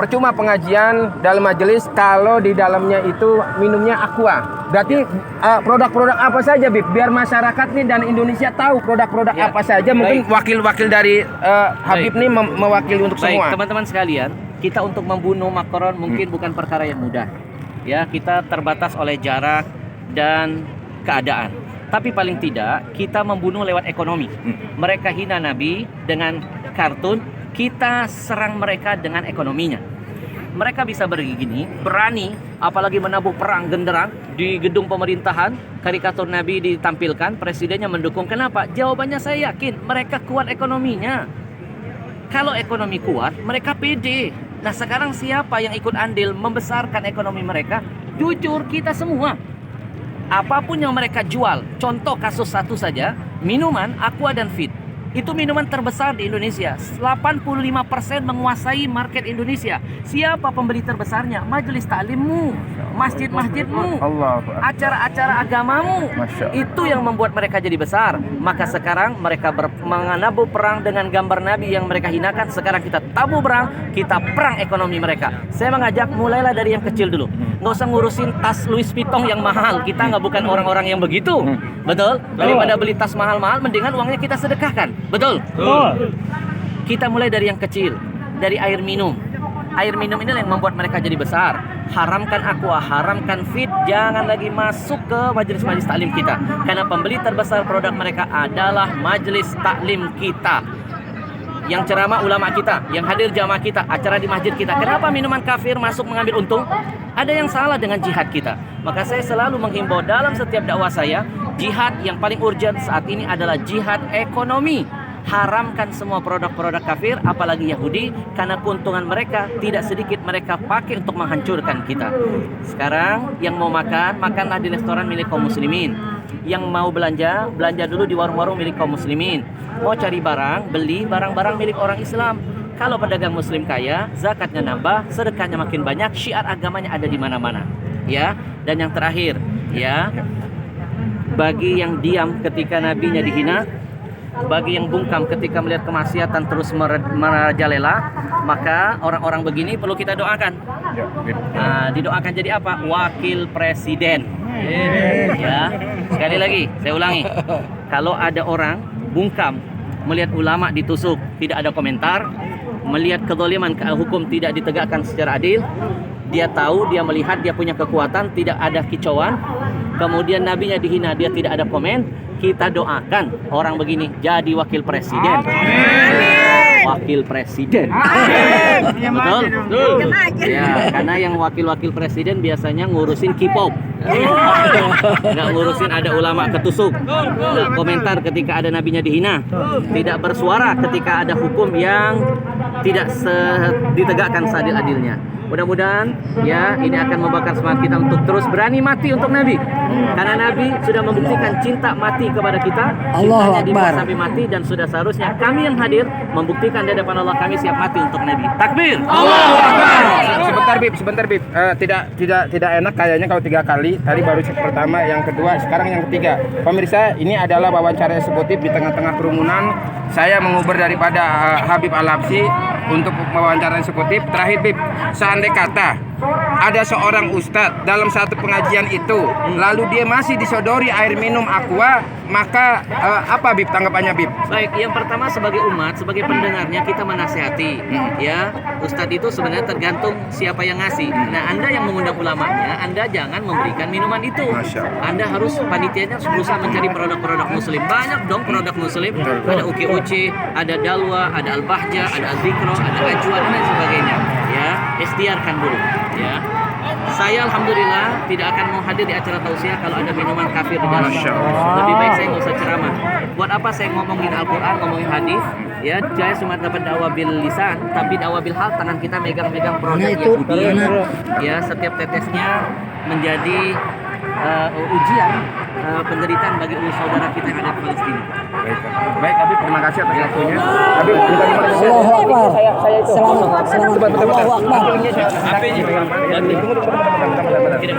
Percuma pengajian dalam majelis kalau di dalamnya itu minumnya aqua. Berarti produk-produk apa saja, Bib? Biar masyarakat nih dan Indonesia tahu produk-produk apa saja. Mungkin wakil-wakil dari Habib nih mewakili untuk semua. Teman-teman sekalian, kita untuk membunuh Macron mungkin bukan perkara yang mudah. Ya, kita terbatas oleh jarak dan keadaan. Tapi paling tidak kita membunuh lewat ekonomi. Mereka hina Nabi dengan kartun, kita serang mereka dengan ekonominya. Mereka bisa begini, berani, apalagi menabuh perang genderang di gedung pemerintahan, karikatur Nabi ditampilkan, presidennya mendukung. Kenapa? Jawabannya saya yakin, mereka kuat ekonominya. Kalau ekonomi kuat, mereka pede. Nah sekarang siapa yang ikut andil membesarkan ekonomi mereka? Jujur kita semua. Apapun yang mereka jual, contoh kasus satu saja, minuman, aqua dan fit. Itu minuman terbesar di Indonesia. 85% menguasai market Indonesia. Siapa pembeli terbesarnya? Majelis taklimmu, masjid-masjidmu, acara-acara agamamu. Itu yang membuat mereka jadi besar. Maka sekarang mereka menabuh perang dengan gambar Nabi yang mereka hinakan. Sekarang kita tabuh perang, kita perang ekonomi mereka. Saya mengajak mulailah dari yang kecil dulu. Nggak usah ngurusin tas Louis Vuitton yang mahal. Kita nggak bukan orang-orang yang begitu. Betul? Daripada beli tas mahal-mahal, mendingan uangnya kita sedekahkan. Betul? Kita mulai dari yang kecil, dari air minum. Air minum ini yang membuat mereka jadi besar. Haramkan aqua, haramkan fit, jangan lagi masuk ke majelis-majelis taklim kita. Karena pembeli terbesar produk mereka adalah majelis taklim kita. Yang ceramah ulama kita, yang hadir jamaah kita, acara di masjid kita. Kenapa minuman kafir masuk mengambil untung? Ada yang salah dengan jihad kita. Maka saya selalu menghimbau dalam setiap dakwah saya, jihad yang paling urgent saat ini adalah jihad ekonomi. Haramkan semua produk-produk kafir, apalagi Yahudi, karena keuntungan mereka tidak sedikit mereka pakai untuk menghancurkan kita. Sekarang yang mau makan, makanlah di restoran milik kaum muslimin. Yang mau belanja, belanja dulu di warung-warung milik kaum muslimin. Mau cari barang, beli barang-barang milik orang Islam. Kalau pedagang muslim kaya, zakatnya nambah, sedekahnya makin banyak, syiar agamanya ada di mana-mana. Ya, dan yang terakhir, ya, bagi yang diam ketika nabinya dihina, bagi yang bungkam ketika melihat kemaksiatan terus merajalela, maka orang-orang begini perlu kita doakan. Nah, didoakan jadi apa? Wakil presiden. Ya, sekali lagi saya ulangi. Kalau ada orang bungkam melihat ulama ditusuk, tidak ada komentar, melihat kezaliman hukum tidak ditegakkan secara adil, dia tahu, dia melihat, dia punya kekuatan, tidak ada kicauan, kemudian nabinya dihina, dia tidak ada komen, kita doakan orang begini jadi wakil presiden. Wakil presiden. Betul? Ya, karena yang wakil-wakil presiden biasanya ngurusin K-pop. Nggak ngurusin ada ulama ketusuk, nggak komentar ketika ada nabinya dihina, tidak bersuara ketika ada hukum yang tidak ditegakkan seadil-adilnya. Mudah-mudahan ya ini akan membakar semangat kita untuk terus berani mati untuk Nabi. Karena Nabi sudah membuktikan cinta mati kepada kita, cintanya dibuat sampai mati, dan sudah seharusnya kami yang hadir membuktikan di hadapan Allah kami siap mati untuk Nabi. Takbir. Allahu Akbar. Sebentar Bib. Tidak enak kayaknya kalau 3 kali. Tadi baru pertama, yang kedua, sekarang yang ketiga. Pemirsa, ini adalah wawancara eksekutif di tengah-tengah kerumunan. Saya menguber daripada Habib Al-Habsyi untuk wawancara eksekutif. Terakhir Bib, seandai kata ada seorang ustadz dalam satu pengajian itu, lalu dia masih disodori air minum aqua, maka apa Bib tanggapannya Bib? Baik, yang pertama sebagai umat, sebagai pendengarnya kita menasihati. Ya, ustadz itu sebenarnya tergantung siapa yang ngasih. Nah, Anda yang mengundang ulamanya, Anda jangan memberikan minuman itu. Anda harus, panitianya harus berusaha mencari produk-produk muslim. Banyak dong produk muslim. Ada Uki-Uci, ada Dalwa, ada Al-Bahja, ada Al-Zikro, ada Ajwa, dan lain sebagainya. Ya, ikhtiarkan dulu. Ya, saya alhamdulillah tidak akan mau hadir di acara tausiah kalau ada minuman kafir di dalam. Lebih baik saya nggak usah ceramah. Buat apa saya ngomongin Al-Quran, ngomongin hadis? Ya, saya cuma dapat dakwah bil lisan, tapi dakwah bil hal, tangan kita megang-megang produk Yahudi. Ya, setiap tetesnya menjadi ujian, penderitaan bagi saudara kita yang ada di Palestina. Baik Habib, terima kasih atas waktunya. Habib, Allahu Akbar. Selamat. Allahu Akbar. Tidak